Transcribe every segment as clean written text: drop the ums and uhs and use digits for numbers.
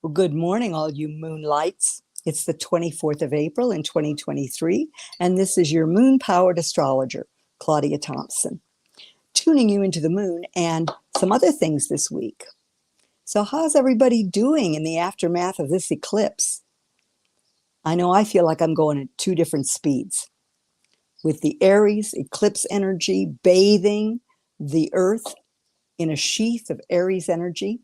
Well, good morning, all you moonlights. It's the 24th of April in 2023, and this is your moon powered astrologer, Claudia Thompson, tuning you into the moon and some other things this week. So, how's everybody doing in the aftermath of this eclipse? I know I feel like I'm going at two different speeds with the Aries eclipse energy bathing the earth in a sheath of Aries energy,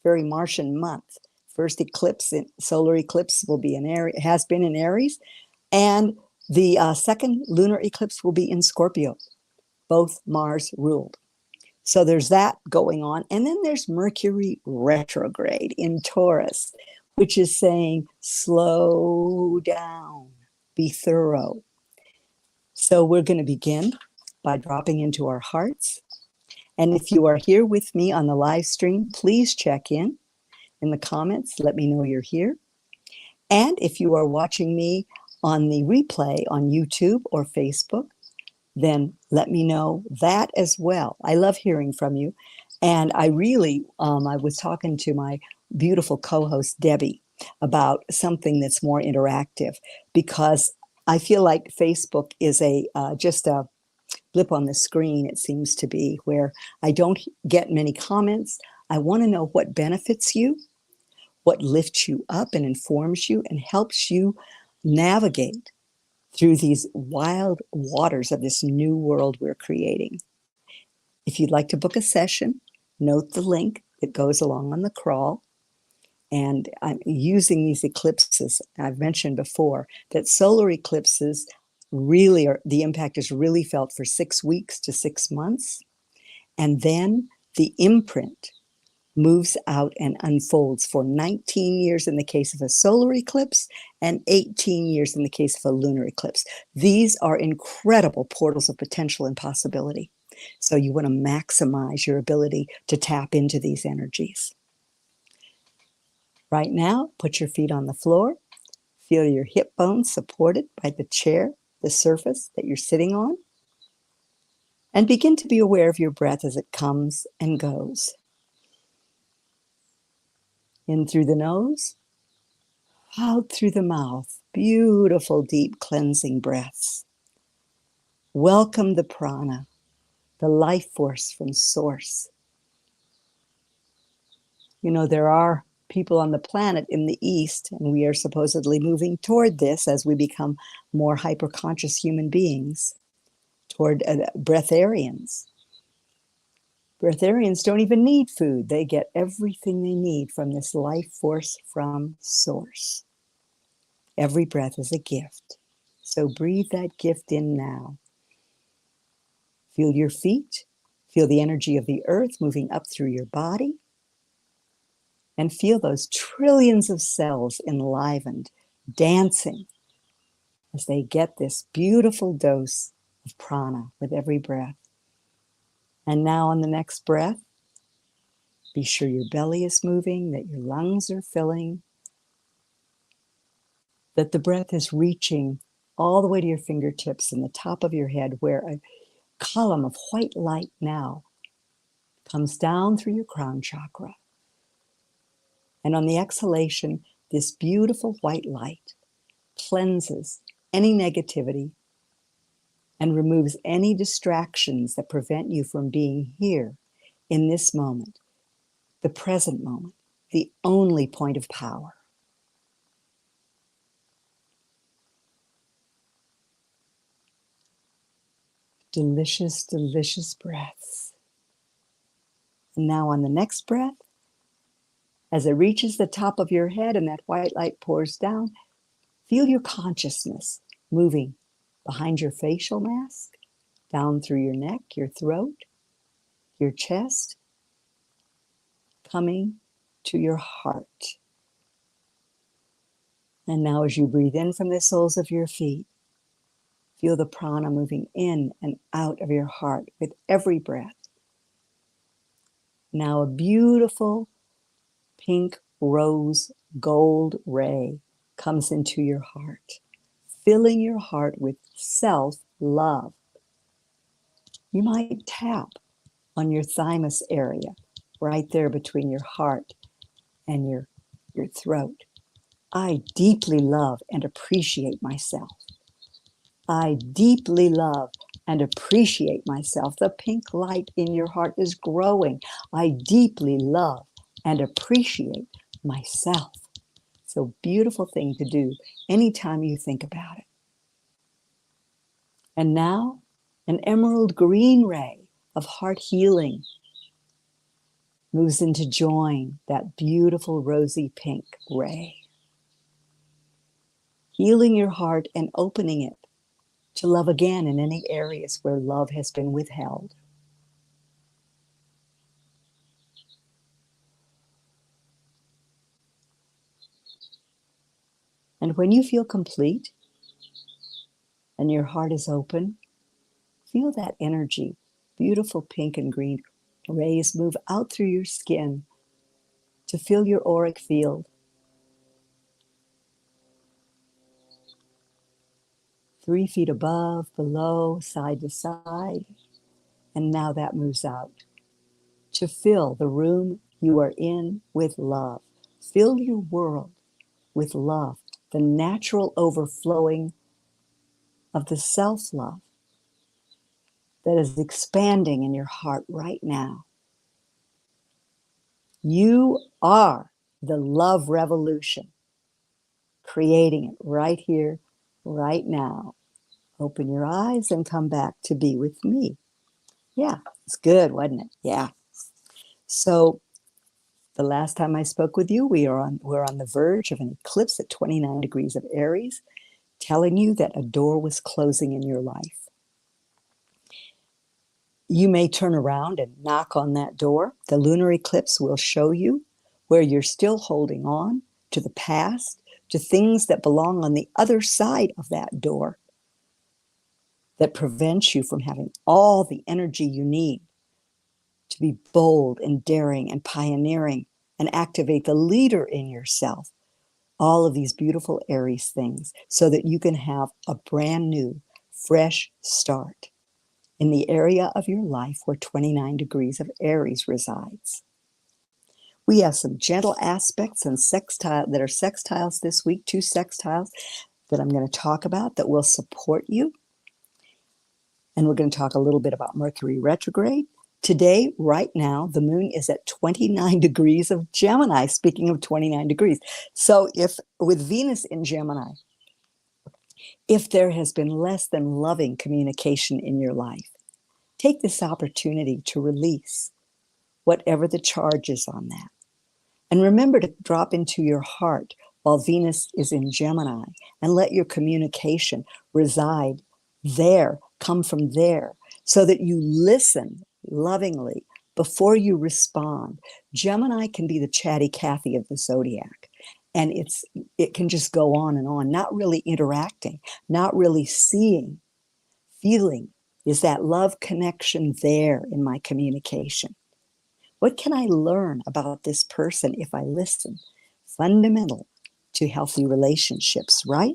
very Martian month. First eclipse, solar eclipse, will be in Aries, has been in Aries, and the second lunar eclipse will be in Scorpio, both Mars ruled. So there's that going on. And then there's Mercury retrograde in Taurus, which is saying slow down, be thorough. So we're going to begin by dropping into our hearts. And if you are here with me on the live stream, please check in the comments. Let me know you're here. And if you are watching me on the replay on YouTube or Facebook, then let me know that as well. I love hearing from you. And I really, I was talking to my beautiful co-host, Debbie, about something that's more interactive, because I feel like Facebook is just a blip on the screen, it seems to be, where I don't get many comments. I want to know what benefits you, what lifts you up and informs you and helps you navigate through these wild waters of this new world we're creating. If you'd like to book a session, note the link that goes along on the crawl. And I'm using these eclipses. I've mentioned before that solar eclipses really are, the impact is really felt for 6 weeks to 6 months. And then the imprint moves out and unfolds for 19 years in the case of a solar eclipse and 18 years in the case of a lunar eclipse. These are incredible portals of potential and possibility. So you want to maximize your ability to tap into these energies. Right now, put your feet on the floor. Feel your hip bones supported by the chair, the surface that you're sitting on. And begin to be aware of your breath as it comes and goes. In through the nose, out through the mouth. Beautiful, deep cleansing breaths. Welcome the prana, the life force from source. You know, there are people on the planet in the East, and we are supposedly moving toward this as we become more hyper-conscious human beings, toward breatharians. Breatharians don't even need food. They get everything they need from this life force from source. Every breath is a gift. So breathe that gift in now. Feel your feet. Feel the energy of the earth moving up through your body. And feel those trillions of cells enlivened, dancing as they get this beautiful dose of prana with every breath. And now on the next breath, be sure your belly is moving, that your lungs are filling, that the breath is reaching all the way to your fingertips and the top of your head, where a column of white light now comes down through your crown chakra. And on the exhalation, this beautiful white light cleanses any negativity and removes any distractions that prevent you from being here in this moment, the present moment, the only point of power. Delicious, delicious breaths. And now on the next breath, as it reaches the top of your head and that white light pours down, feel your consciousness moving behind your facial mask, down through your neck, your throat, your chest, coming to your heart. And now as you breathe in from the soles of your feet, feel the prana moving in and out of your heart with every breath. Now a beautiful pink rose gold ray comes into your heart, filling your heart with self-love. You might tap on your thymus area, right there between your heart and your your throat. I deeply love and appreciate myself. I deeply love and appreciate myself. The pink light in your heart is growing. I deeply love and appreciate myself. It's a beautiful thing to do anytime you think about it. And now, an emerald green ray of heart healing moves in to join that beautiful rosy pink ray, healing your heart and opening it to love again in any areas where love has been withheld. And when you feel complete and your heart is open, feel that energy, beautiful pink and green rays move out through your skin to fill your auric field. 3 feet above, below, side to side. And now that moves out to fill the room you are in with love. Fill your world with love, the natural overflowing of the self-love that is expanding in your heart right now. You are the love revolution, creating it right here, right now. Open your eyes and come back to be with me. Yeah, it's good, wasn't it? Yeah. So the last time I spoke with you, we're on the verge of an eclipse at 29 degrees of Aries, telling you that a door was closing in your life. You may turn around and knock on that door. The lunar eclipse will show you where you're still holding on to the past, to things that belong on the other side of that door that prevents you from having all the energy you need to be bold and daring and pioneering and activate the leader in yourself. All of these beautiful Aries things so that you can have a brand new, fresh start in the area of your life where 29 degrees of Aries resides. We have some gentle aspects and that are sextiles this week, 2 sextiles that I'm going to talk about that will support you. And we're going to talk a little bit about Mercury retrograde. Today, right now, the moon is at 29 degrees of Gemini, speaking of 29 degrees. So if with Venus in Gemini, if there has been less than loving communication in your life, take this opportunity to release whatever the charge is on that. And remember to drop into your heart while Venus is in Gemini and let your communication reside there, come from there, so that you listen lovingly before you respond. Gemini can be the chatty Cathy of the zodiac. And it can just go on, not really interacting, not really seeing, feeling. Is that love connection there in my communication? What can I learn about this person if I listen? Fundamental to healthy relationships, right?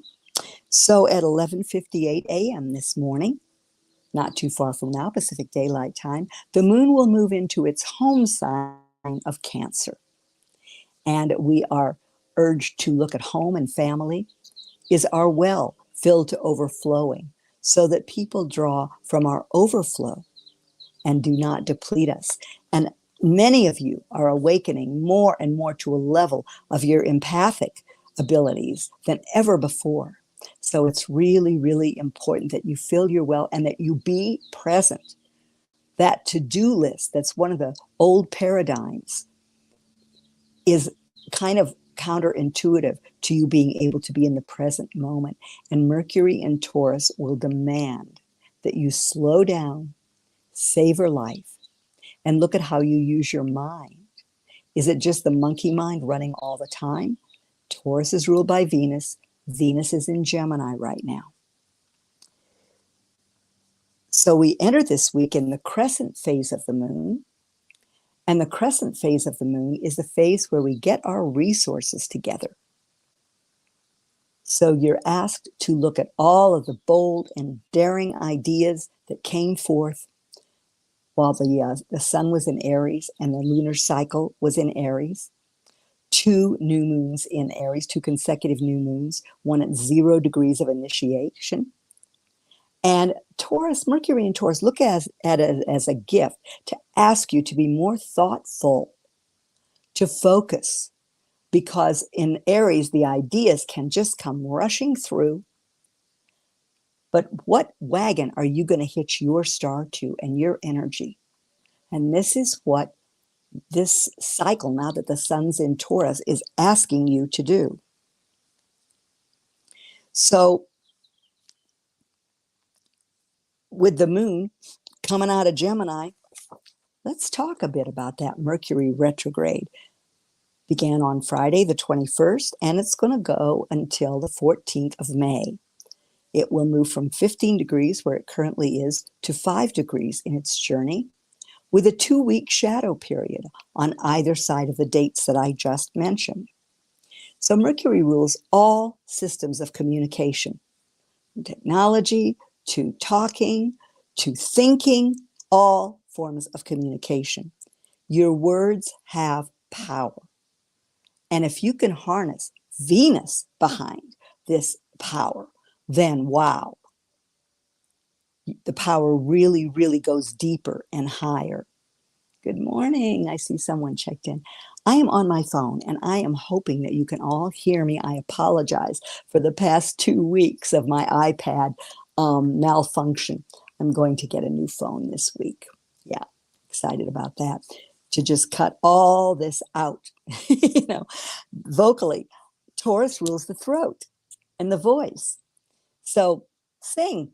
So at 11:58 a.m. this morning, not too far from now, Pacific Daylight Time, the moon will move into its home sign of Cancer. And we are urged to look at home and family. Is our well filled to overflowing so that people draw from our overflow and do not deplete us? And many of you are awakening more and more to a level of your empathic abilities than ever before. So it's really, really important that you fill your well and that you be present. That to-do list, that's one of the old paradigms, is kind of counterintuitive to you being able to be in the present moment. And Mercury in Taurus will demand that you slow down, savor life, and look at how you use your mind. Is it just the monkey mind running all the time? Taurus is ruled by Venus. Venus is in Gemini right now. So we enter this week in the crescent phase of the moon. And the crescent phase of the moon is the phase where we get our resources together. So you're asked to look at all of the bold and daring ideas that came forth while the sun was in Aries and the lunar cycle was in Aries. 2 new moons in Aries, 2 consecutive new moons, one at 0 degrees of initiation. And Taurus, Mercury in Taurus, look at it as a gift to ask you to be more thoughtful, to focus, because in Aries, the ideas can just come rushing through. But what wagon are you going to hitch your star to and your energy? And this is what this cycle, now that the sun's in Taurus, is asking you to do. So with the moon coming out of Gemini, let's talk a bit about that Mercury retrograde. Began on Friday, the 21st, and it's going to go until the 14th of May. It will move from 15 degrees, where it currently is, to 5 degrees in its journey, with a 2-week shadow period on either side of the dates that I just mentioned. So Mercury rules all systems of communication, from technology to talking to thinking, all forms of communication. Your words have power. And if you can harness Venus behind this power, then wow, the power really, really goes deeper and higher. Good morning. I see someone checked in. I am on my phone and I am hoping that you can all hear me. I apologize for the past 2 weeks of my iPad malfunction. I'm going to get a new phone this week. Yeah, excited about that. To just cut all this out, vocally. Taurus rules the throat and the voice. So sing,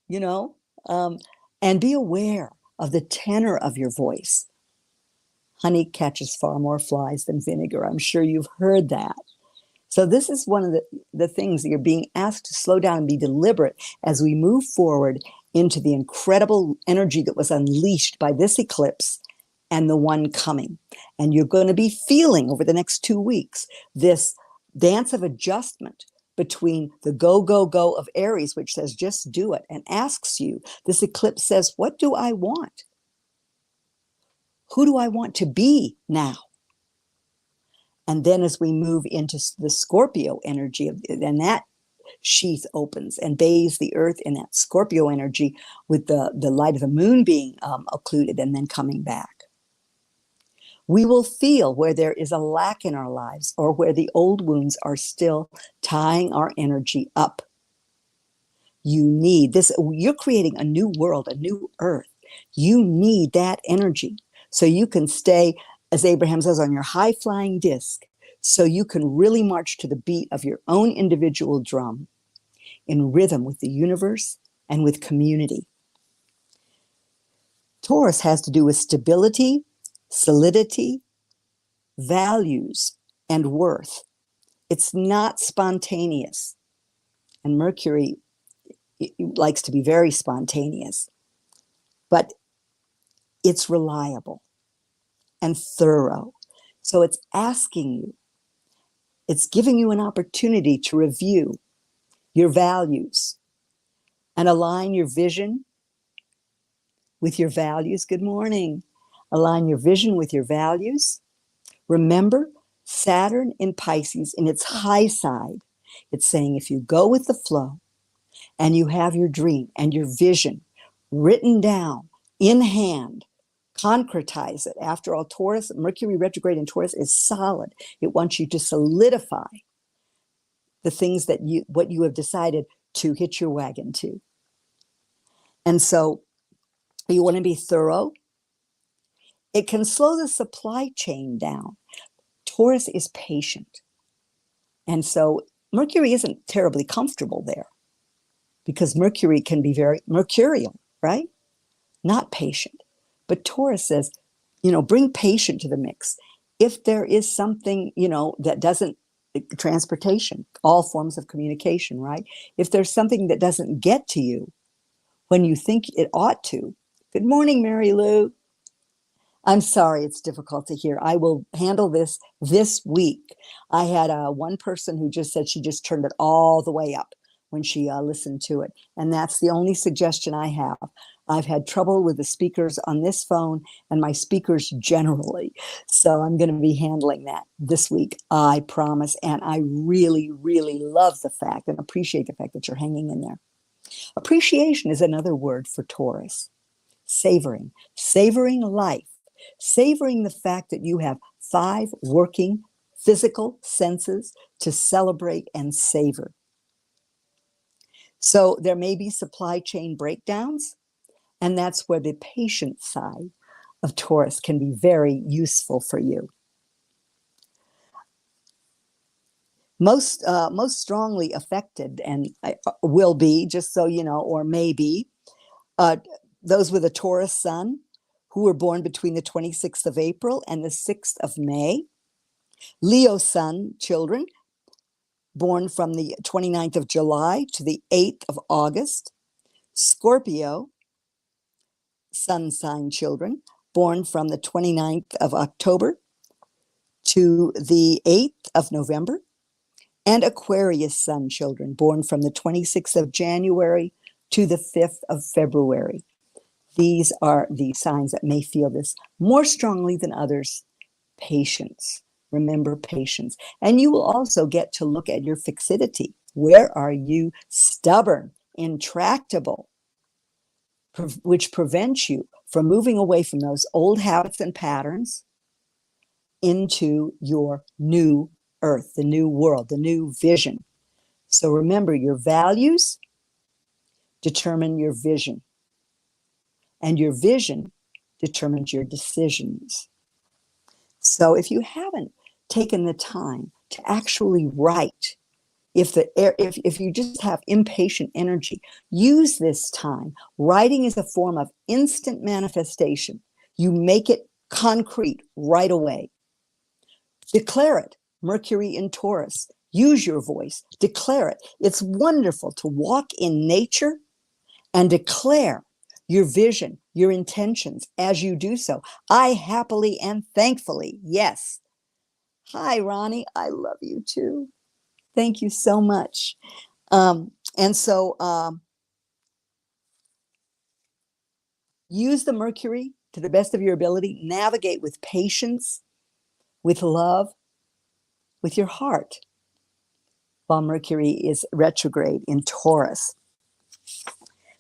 and be aware of the tenor of your voice. Honey catches far more flies than vinegar. I'm sure you've heard that. So this is one of the things that you're being asked to slow down and be deliberate as we move forward into the incredible energy that was unleashed by this eclipse and the one coming. And you're going to be feeling over the next 2 weeks this dance of adjustment between the go, go, go of Aries, which says just do it, and asks you, this eclipse says, what do I want? Who do I want to be now? And then as we move into the Scorpio energy, and that sheath opens and bathes the earth in that Scorpio energy with the light of the moon being occluded and then coming back. We will feel where there is a lack in our lives or where the old wounds are still tying our energy up. You need this. You're creating a new world, a new earth. You need that energy so you can stay, as Abraham says, on your high-flying disc, so you can really march to the beat of your own individual drum in rhythm with the universe and with community. Taurus has to do with stability, solidity, values, and worth. It's not spontaneous. And Mercury likes to be very spontaneous, but it's reliable and thorough. So it's asking you, it's giving you an opportunity to review your values and align your vision with your values. Good morning. Align your vision with your values. Remember, Saturn in Pisces in its high side, it's saying if you go with the flow and you have your dream and your vision written down in hand, concretize it. After all, Taurus, Mercury retrograde in Taurus is solid. It wants you to solidify the things that what you have decided to hitch your wagon to. And so you want to be thorough. It can slow the supply chain down. Taurus is patient. And so Mercury isn't terribly comfortable there because Mercury can be very mercurial, right? Not patient. But Taurus says, bring patience to the mix. If there is something, that doesn't, transportation, all forms of communication, right? If there's something that doesn't get to you when you think it ought to. Good morning, Mary Lou. I'm sorry, it's difficult to hear. I will handle this week. I had one person who just said she just turned it all the way up when she listened to it. And that's the only suggestion I have. I've had trouble with the speakers on this phone and my speakers generally. So I'm going to be handling that this week, I promise. And I really, really love the fact and appreciate the fact that you're hanging in there. Appreciation is another word for Taurus. Savoring, savoring life, savoring the fact that you have 5 working physical senses to celebrate and savor. So there may be supply chain breakdowns, and that's where the patient side of Taurus can be very useful for you. Most strongly affected, and will be, just so you know, or maybe, those with a Taurus sun who were born between the 26th of April and the 6th of May. Leo sun children born from the 29th of July to the 8th of August. Scorpio sun sign children born from the 29th of October to the 8th of November. And Aquarius sun children born from the 26th of January to the 5th of February. These are the signs that may feel this more strongly than others. Patience. Remember patience. And you will also get to look at your fixity. Where are you stubborn, intractable, which prevents you from moving away from those old habits and patterns into your new earth, the new world, the new vision. So remember, your values determine your vision, and your vision determines your decisions. So if you haven't taken the time to actually write, if you just have impatient energy, use this time. Writing is a form of instant manifestation. You make it concrete right away. Declare it. Mercury in Taurus. Use your voice. Declare it. It's wonderful to walk in nature and declare your vision, your intentions as you do so. I happily and thankfully, yes. Hi, Ronnie. I love you too. Thank you so much. And so use the Mercury to the best of your ability. Navigate with patience, with love, with your heart, while Mercury is retrograde in Taurus.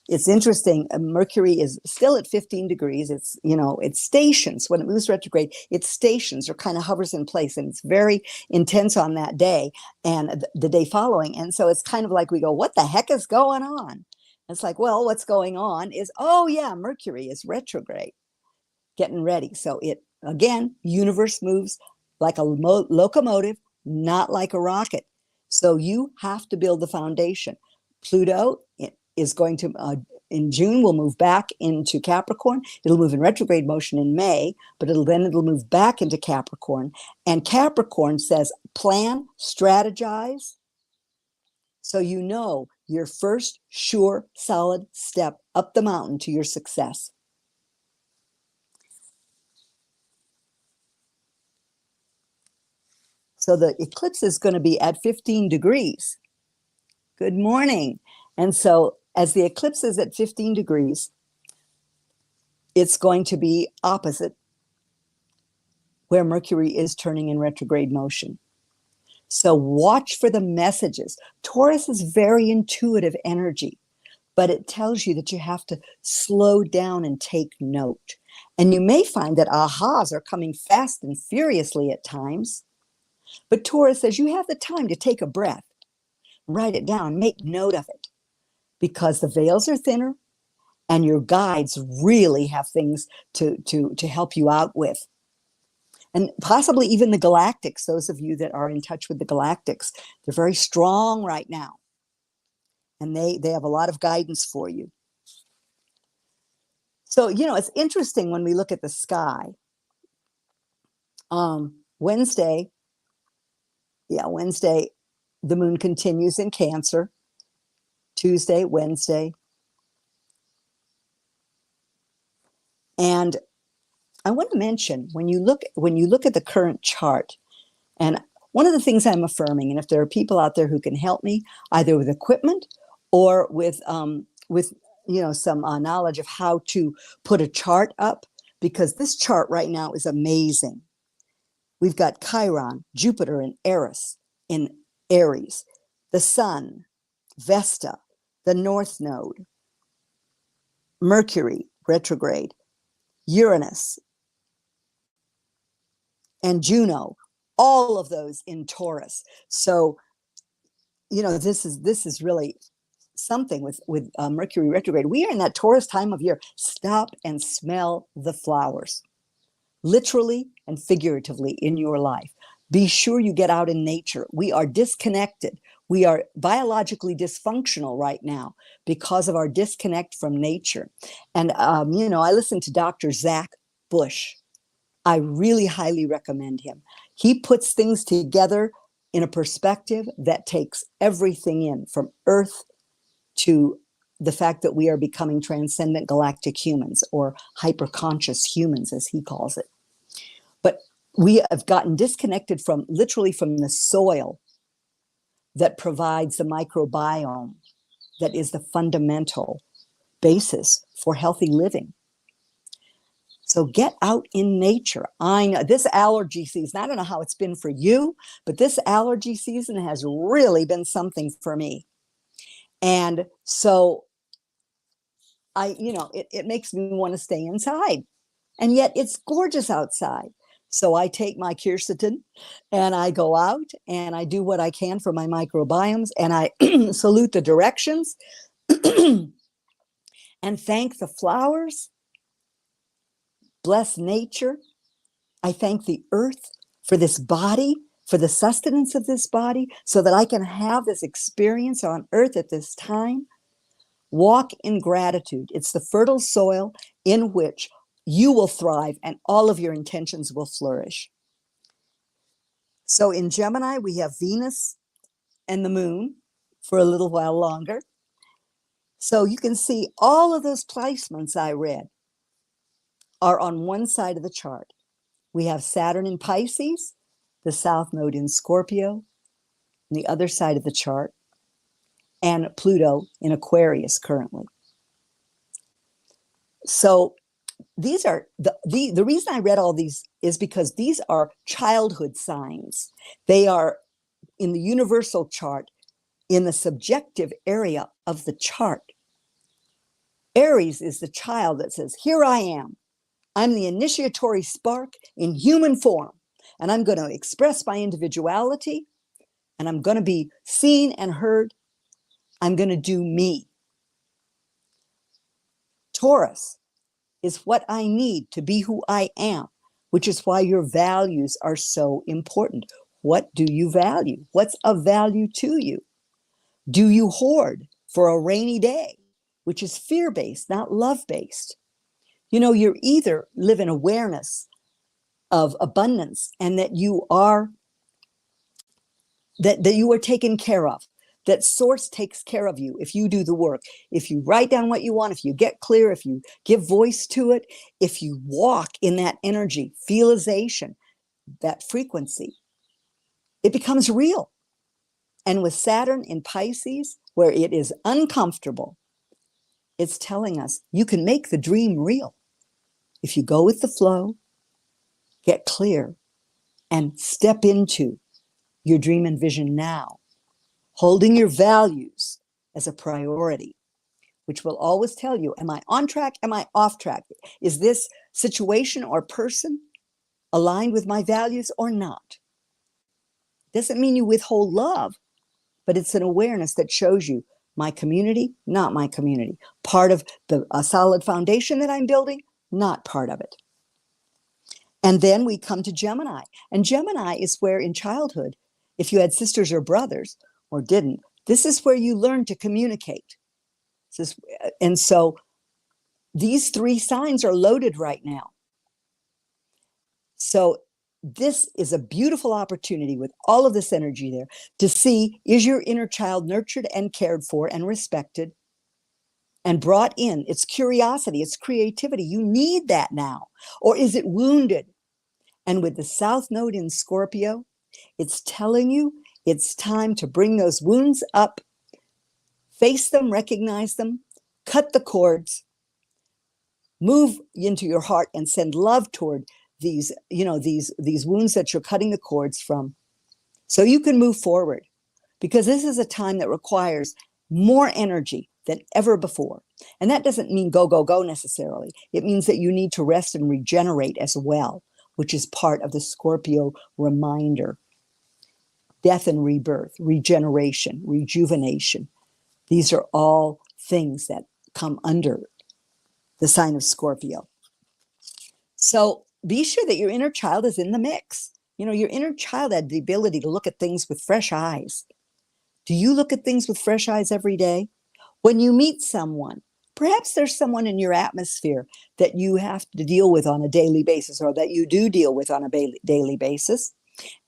It's interesting. Mercury is still at 15 degrees. It's, it stations. When it moves retrograde, it stations or kind of hovers in place, and it's very intense on that day and the day following. And so it's kind of like we go, what the heck is going on? It's like, well, what's going on is, oh yeah, Mercury is retrograde, getting ready. So it, again, universe moves like a locomotive, not like a rocket. So you have to build the foundation. Pluto is going to, in June, will move back into Capricorn. It'll move in retrograde motion in May, but it'll move back into Capricorn. And Capricorn says, plan, strategize, so you know your first sure, solid step up the mountain to your success. So the eclipse is going to be at 15 degrees. Good morning. And so as the eclipse is at 15 degrees, it's going to be opposite where Mercury is turning in retrograde motion. So watch for the messages. Taurus is very intuitive energy, but it tells you that you have to slow down and take note. And you may find that ahas are coming fast and furiously at times. But Taurus says you have the time to take a breath, write it down, make note of it, because the veils are thinner and your guides really have things to help you out with. And possibly even the galactics, those of you that are in touch with the galactics, they're very strong right now. And they have a lot of guidance for you. So, it's interesting when we look at the sky. Wednesday, the moon continues in Cancer. Tuesday, Wednesday. And I want to mention, when you look at the current chart, and one of the things I'm affirming, and if there are people out there who can help me, either with equipment or with some knowledge of how to put a chart up, because this chart right now is amazing. We've got Chiron, Jupiter in Aries, the Sun, Vesta, the North Node, Mercury retrograde, Uranus, and Juno, all of those in Taurus. So, this is really something with Mercury retrograde. We are in that Taurus time of year. Stop and smell the flowers, literally and figuratively in your life. Be sure you get out in nature. We are disconnected. We are biologically dysfunctional right now because of our disconnect from nature. And, I listen to Dr. Zach Bush. I really highly recommend him. He puts things together in a perspective that takes everything in, from Earth to the fact that we are becoming transcendent galactic humans, or hyperconscious humans, as he calls it. But we have gotten disconnected literally from the soil that provides the microbiome that is the fundamental basis for healthy living. So get out in nature. I know this allergy season, I don't know how it's been for you, but this allergy season has really been something for me. And so it makes me want to stay inside. And yet it's gorgeous outside. So I take my quercetin and I go out and I do what I can for my microbiomes, and I salute the directions and thank the flowers, bless nature. I thank the earth for this body, for the sustenance of this body, so that I can have this experience on earth at this time. Walk in gratitude. It's the fertile soil in which you will thrive and all of your intentions will flourish. So in Gemini, we have Venus and the moon for a little while longer. So you can see all of those placements I read are on one side of the chart. We have Saturn in Pisces, the South Node in Scorpio, on the other side of the chart, and Pluto in Aquarius currently. So these are the reason I read all these is because these are childhood signs. They are in the universal chart, in the subjective area of the chart. Aries is the child that says, here I am. I'm the initiatory spark in human form, and I'm going to express my individuality, and I'm going to be seen and heard. I'm going to do me. Taurus is what I need to be who I am, which is why your values are so important. What do you value? What's of value to you? Do you hoard for a rainy day, which is fear-based, not love-based? You either live in awareness of abundance and that you are taken care of, that source takes care of you if you do the work, if you write down what you want, if you get clear, if you give voice to it, if you walk in that energy, feelization, that frequency, it becomes real. And with Saturn in Pisces, where it is uncomfortable, it's telling us you can make the dream real if you go with the flow, get clear, and step into your dream and vision now, holding your values as a priority, which will always tell you, am I on track? Am I off track? Is this situation or person aligned with my values or not? Doesn't mean you withhold love, but it's an awareness that shows you my community, not my community. Part of a solid foundation that I'm building, not part of it. And then we come to Gemini. And Gemini is where in childhood, if you had sisters or brothers or didn't, this is where you learn to communicate. And so these three signs are loaded right now. So this is a beautiful opportunity with all of this energy there to see, is your inner child nurtured and cared for and respected and brought in? It's curiosity, it's creativity. You need that now. Or is it wounded? And with the South Node in Scorpio, it's telling you it's time to bring those wounds up, face them, recognize them, cut the cords, move into your heart and send love toward these, these wounds that you're cutting the cords from, so you can move forward, because this is a time that requires more energy than ever before. And that doesn't mean go, go, go necessarily. It means that you need to rest and regenerate as well, which is part of the Scorpio reminder. Death and rebirth, regeneration, rejuvenation. These are all things that come under the sign of Scorpio. So be sure that your inner child is in the mix. Your inner child had the ability to look at things with fresh eyes. Do you look at things with fresh eyes every day? When you meet someone, perhaps there's someone in your atmosphere that you have to deal with on a daily basis, or that you do deal with on a daily basis,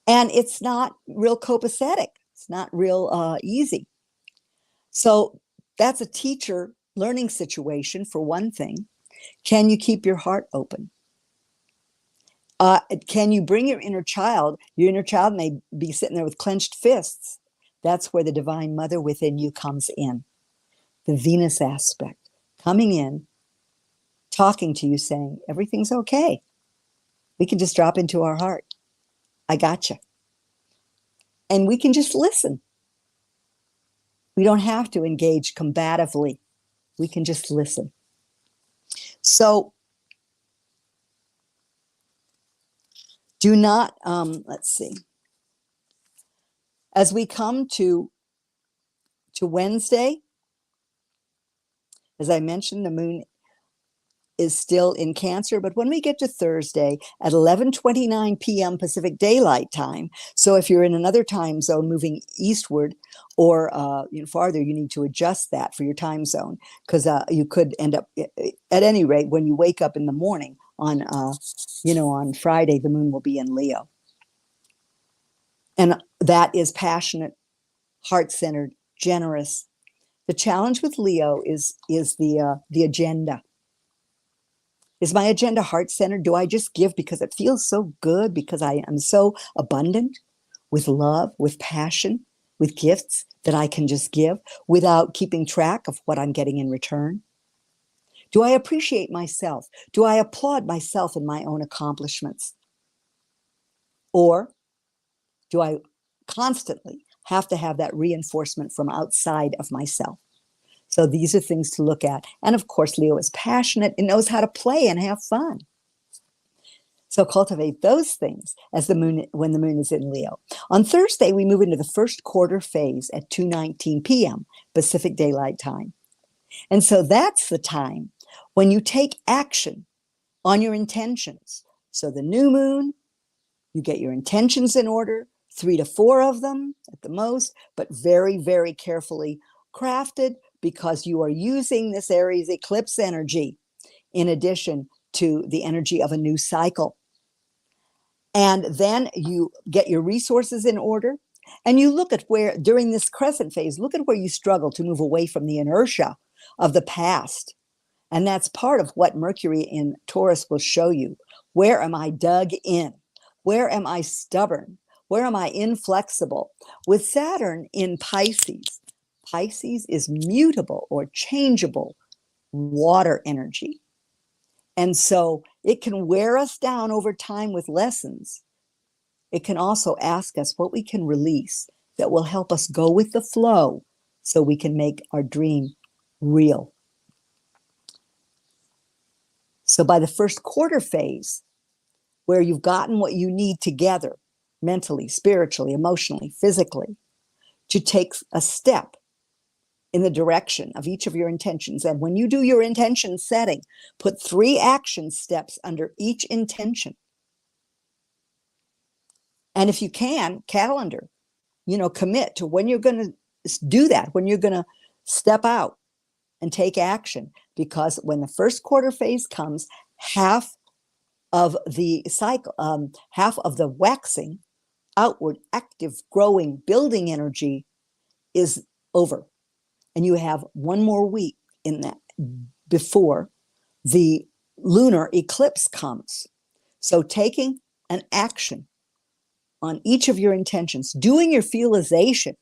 and it's not real copacetic. It's not real easy. So that's a teacher learning situation for one thing. Can you keep your heart open? Can you bring your inner child? Your inner child may be sitting there with clenched fists. That's where the Divine Mother within you comes in. The Venus aspect coming in, talking to you, saying, everything's okay. We can just drop into our heart. I gotcha. And we can just listen. We don't have to engage combatively. We can just listen. So do not, let's see. As we come to Wednesday, as I mentioned, the moon is still in Cancer, but when we get to Thursday at 11:29 p.m. Pacific Daylight Time, so if you're in another time zone moving eastward or farther, you need to adjust that for your time zone, because you could end up, at any rate, when you wake up in the morning on on Friday, the moon will be in Leo, and that is passionate, heart-centered, generous. The challenge with Leo is the agenda. Is my agenda heart-centered? Do I just give because it feels so good, because I am so abundant with love, with passion, with gifts that I can just give without keeping track of what I'm getting in return? Do I appreciate myself? Do I applaud myself and my own accomplishments? Or do I constantly have to have that reinforcement from outside of myself? So these are things to look at. And of course, Leo is passionate and knows how to play and have fun. So cultivate those things when the moon is in Leo. On Thursday, we move into the first quarter phase at 2:19 p.m. Pacific Daylight Time. And so that's the time when you take action on your intentions. So the new moon, you get your intentions in order, 3 to 4 of them at the most, but very, very carefully crafted, because you are using this Aries eclipse energy in addition to the energy of a new cycle. And then you get your resources in order, and you look at where, during this crescent phase, look at where you struggle to move away from the inertia of the past. And that's part of what Mercury in Taurus will show you. Where am I dug in? Where am I stubborn? Where am I inflexible? With Saturn in Pisces, Pisces is mutable or changeable water energy. And so it can wear us down over time with lessons. It can also ask us what we can release that will help us go with the flow so we can make our dream real. So by the first quarter phase, where you've gotten what you need together, mentally, spiritually, emotionally, physically, to take a step in the direction of each of your intentions. And when you do your intention setting, put 3 action steps under each intention. And if you can, calendar, commit to when you're going to do that, when you're going to step out and take action. Because when the first quarter phase comes, half of the cycle, half of the waxing, outward, active, growing, building energy is over. And you have one more week in that before the lunar eclipse comes. So taking an action on each of your intentions, doing your feelization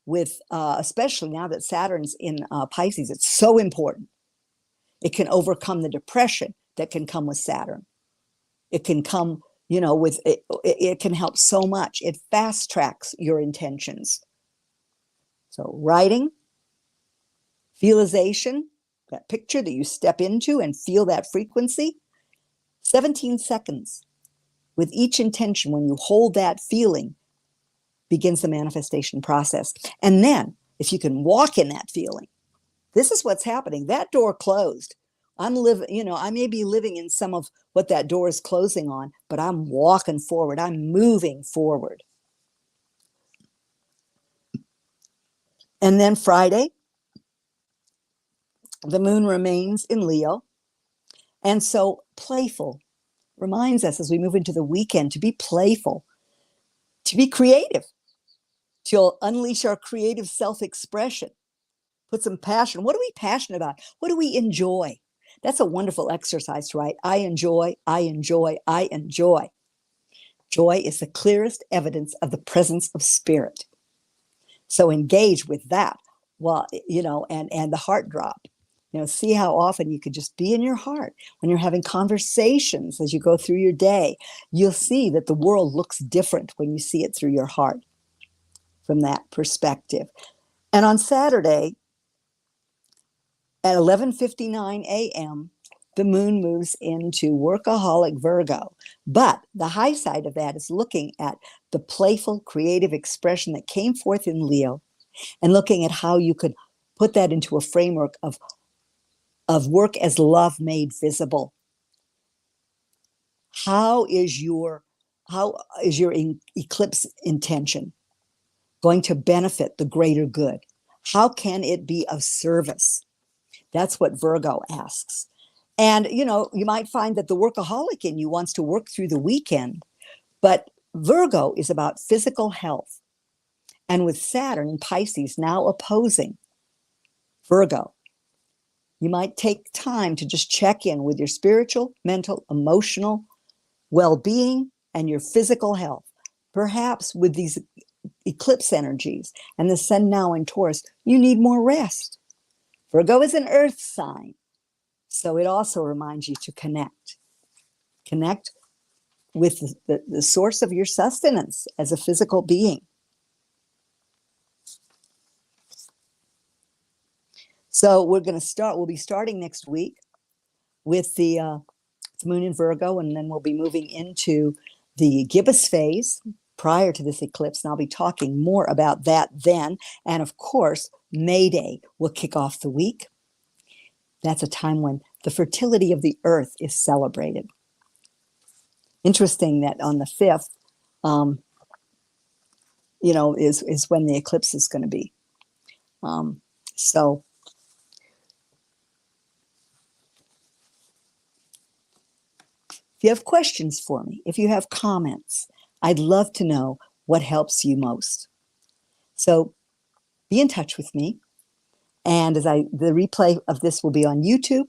with, especially now that Saturn's in Pisces, it's so important. It can overcome the depression that can come with Saturn. It can come, with it can help so much. It fast tracks your intentions. So writing, visualization, that picture that you step into and feel that frequency, 17 seconds with each intention. When you hold that feeling, begins the manifestation process. And then if you can walk in that feeling, this is what's happening. That door closed. I'm living, I may be living in some of what that door is closing on, but I'm walking forward. I'm moving forward. And then Friday, the moon remains in Leo. And so playful reminds us as we move into the weekend to be playful, to be creative, to unleash our creative self-expression, put some passion. What are we passionate about? What do we enjoy? That's a wonderful exercise to write. I enjoy, I enjoy, I enjoy. Joy is the clearest evidence of the presence of spirit. So engage with that. Well, and the heart drop. See how often you could just be in your heart when you're having conversations as you go through your day. You'll see that the world looks different when you see it through your heart from that perspective. And on Saturday at 11:59 a.m., the moon moves into workaholic Virgo. But the high side of that is looking at the playful, creative expression that came forth in Leo and looking at how you could put that into a framework of work as love made visible. How is your eclipse intention going to benefit the greater good? How can it be of service? That's what Virgo asks. And, you might find that the workaholic in you wants to work through the weekend, but Virgo is about physical health. And with Saturn and Pisces now opposing Virgo, you might take time to just check in with your spiritual, mental, emotional well-being and your physical health. Perhaps with these eclipse energies and the sun now in Taurus, you need more rest. Virgo is an earth sign, so it also reminds you to connect with the source of your sustenance as a physical being. So we'll be starting next week with the moon in Virgo, and then we'll be moving into the gibbous phase prior to this eclipse, and I'll be talking more about that then. And of course, May Day will kick off the week. That's a time when the fertility of the earth is celebrated. Interesting that on the 5th, is when the eclipse is going to be. So if you have questions for me, if you have comments, I'd love to know what helps you most. So be in touch with me. And the replay of this will be on YouTube,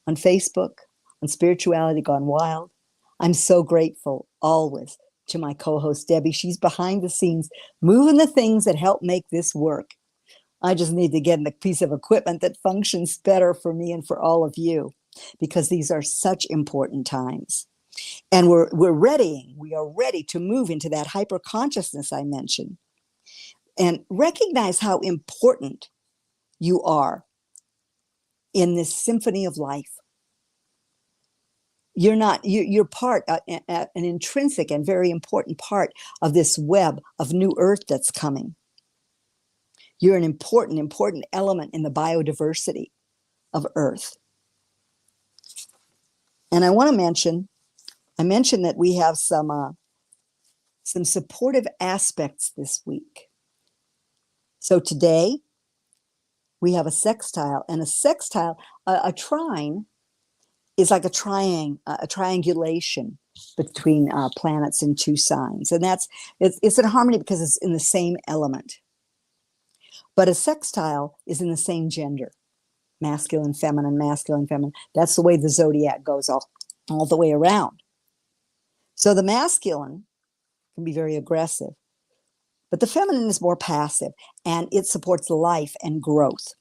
on Facebook, on Spirituality Gone Wild. I'm so grateful always to my co-host, Debbie. She's behind the scenes, moving the things that help make this work. I just need to get a piece of equipment that functions better for me and for all of you, because these are such important times. And we are ready to move into that hyper consciousness I mentioned, and recognize how important you are in this symphony of life. You're part, an intrinsic and very important part of this web of new earth that's coming. You're an important element in the biodiversity of earth. And I want to mention, that we have some supportive aspects this week. So today we have a sextile, and a trine is like a triangulation between planets in two signs. And it's in harmony because it's in the same element. But a sextile is in the same gender, masculine, feminine, masculine, feminine. That's the way the zodiac goes all the way around. So the masculine can be very aggressive. But the feminine is more passive, and it supports life and growth.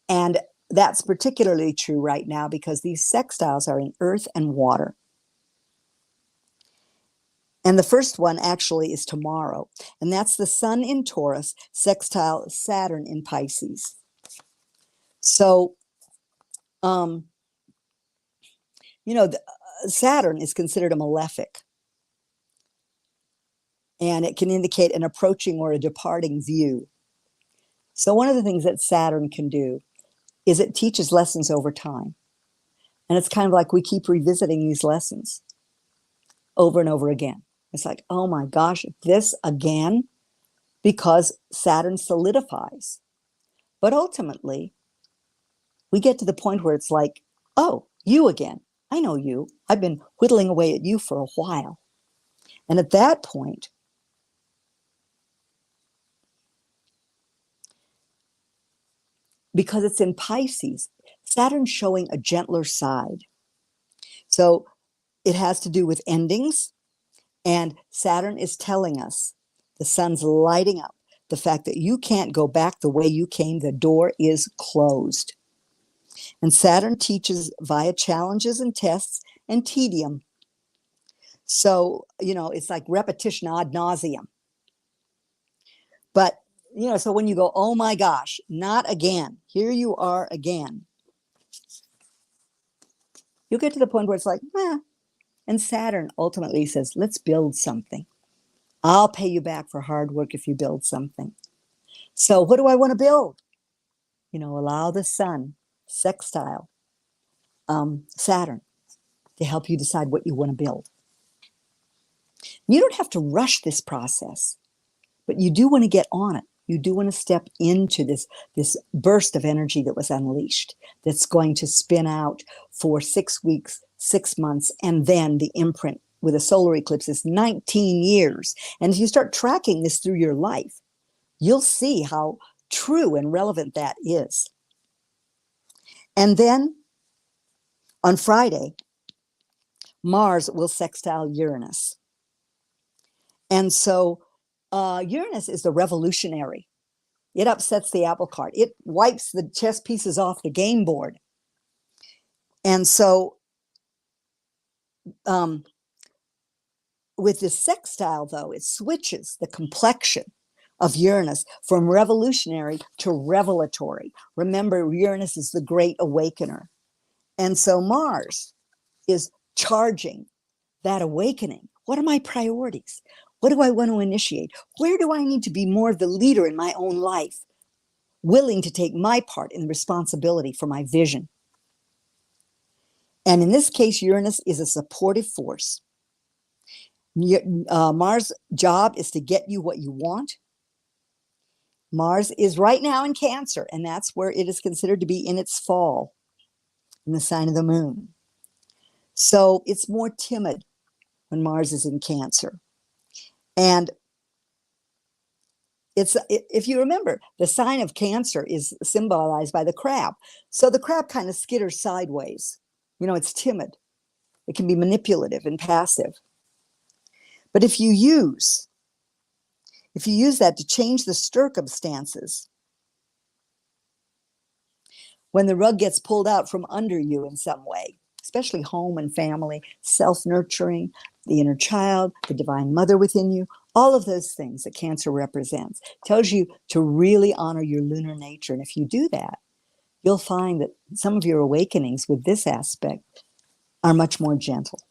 And that's particularly true right now because these sextiles are in earth and water. And the first one actually is tomorrow, and that's the Sun in Taurus, sextile Saturn in Pisces. So, Saturn is considered a malefic, and it can indicate an approaching or a departing view. So one of the things that Saturn can do is it teaches lessons over time. And it's kind of like we keep revisiting these lessons over and over again. It's like, oh my gosh, this again, because Saturn solidifies. But ultimately, we get to the point where it's like, oh, you again. I know you. I've been whittling away at you for a while. And at that point, because it's in Pisces, Saturn's showing a gentler side. So it has to do with endings. And Saturn is telling us, the sun's lighting up the fact that you can't go back the way you came. The door is closed. And Saturn teaches via challenges and tests and tedium. So, it's like repetition ad nauseum. But, so when you go, oh my gosh, not again, here you are again, you'll get to the point where it's like, And Saturn ultimately says, let's build something. I'll pay you back for hard work if you build something. So what do I want to build? Allow the sun, sextile, Saturn, to help you decide what you want to build. You don't have to rush this process, but you do want to get on it. You do want to step into this burst of energy that was unleashed, that's going to spin out for 6 weeks, 6 months, and then the imprint with a solar eclipse is 19 years. And if you start tracking this through your life, you'll see how true and relevant that is. And then on Friday, Mars will sextile Uranus. And so Uranus is the revolutionary. It upsets the apple cart. It wipes the chess pieces off the game board. And so with this sextile, though, it switches the complexion of Uranus from revolutionary to revelatory. Remember, Uranus is the great awakener. And so Mars is charging that awakening. What are my priorities? What do I want to initiate? Where do I need to be more of the leader in my own life, willing to take my part in the responsibility for my vision? And in this case, Uranus is a supportive force. Mars' job is to get you what you want. Mars is right now in Cancer, and that's where it is considered to be in its fall, in the sign of the moon. So it's more timid when Mars is in Cancer. And if you remember, the sign of Cancer is symbolized by the crab. So the crab kind of skitters sideways. It's timid. It can be manipulative and passive. But if you use that to change the circumstances, when the rug gets pulled out from under you in some way, especially home and family, self-nurturing, the inner child, the divine mother within you, all of those things that Cancer represents, tells you to really honor your lunar nature. And if you do that, you'll find that some of your awakenings with this aspect are much more gentle.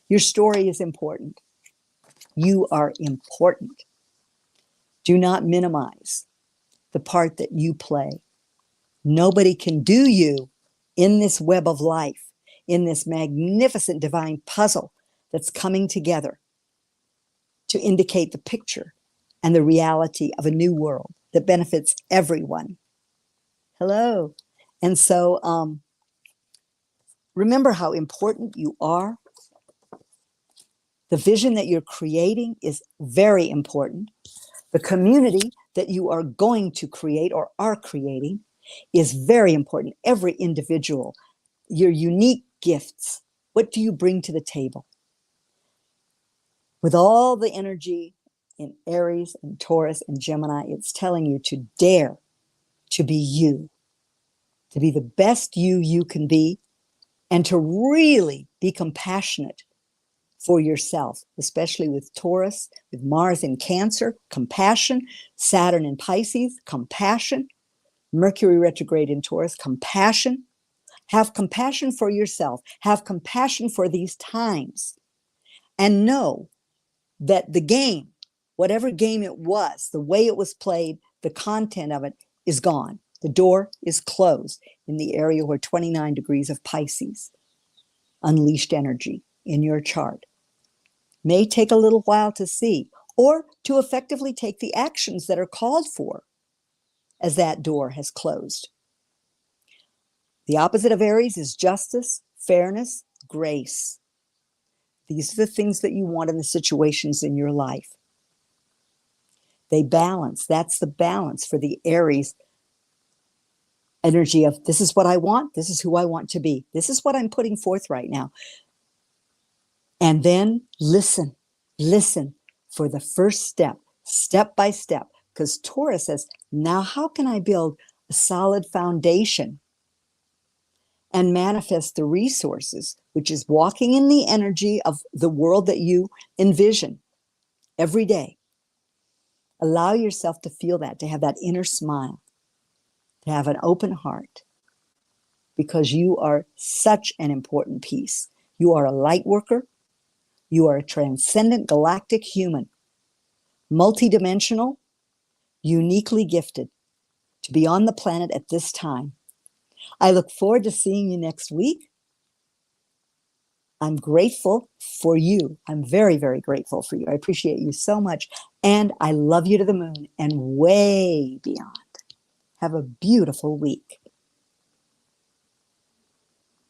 Your story is important. You are important. Do not minimize the part that you play. Nobody can do you in this web of life, in this magnificent divine puzzle that's coming together to indicate the picture and the reality of a new world that benefits everyone. Hello. And so remember how important you are. The vision that you're creating is very important. The community that you are going to create or are creating is very important. Every individual, your unique gifts, what do you bring to the table? With all the energy in Aries and Taurus and Gemini, it's telling you to dare to be you, to be the best you can be, and to really be compassionate for yourself, especially with Taurus, with Mars in Cancer, compassion, Saturn in Pisces, compassion, Mercury retrograde in Taurus, compassion. Have compassion for yourself. Have compassion for these times. And know that the game, whatever game it was, the way it was played, the content of it is gone. The door is closed in the area where 29 degrees of Pisces, unleashed energy in your chart. May take a little while to see, or to effectively take the actions that are called for as that door has closed. The opposite of Aries is justice, fairness, grace. These are the things that you want in the situations in your life. They balance. That's the balance for the Aries energy of this is what I want. This is who I want to be. This is what I'm putting forth right now. And then listen for the first step, step by step, because Taurus says, now how can I build a solid foundation and manifest the resources, which is walking in the energy of the world that you envision every day. Allow yourself to feel that, to have that inner smile, to have an open heart, because you are such an important piece. You are a light worker. You are a transcendent galactic human, multidimensional, uniquely gifted to be on the planet at this time. I look forward to seeing you next week. I'm grateful for you. I'm very, very grateful for you. I appreciate you so much. And I love you to the moon and way beyond. Have a beautiful week.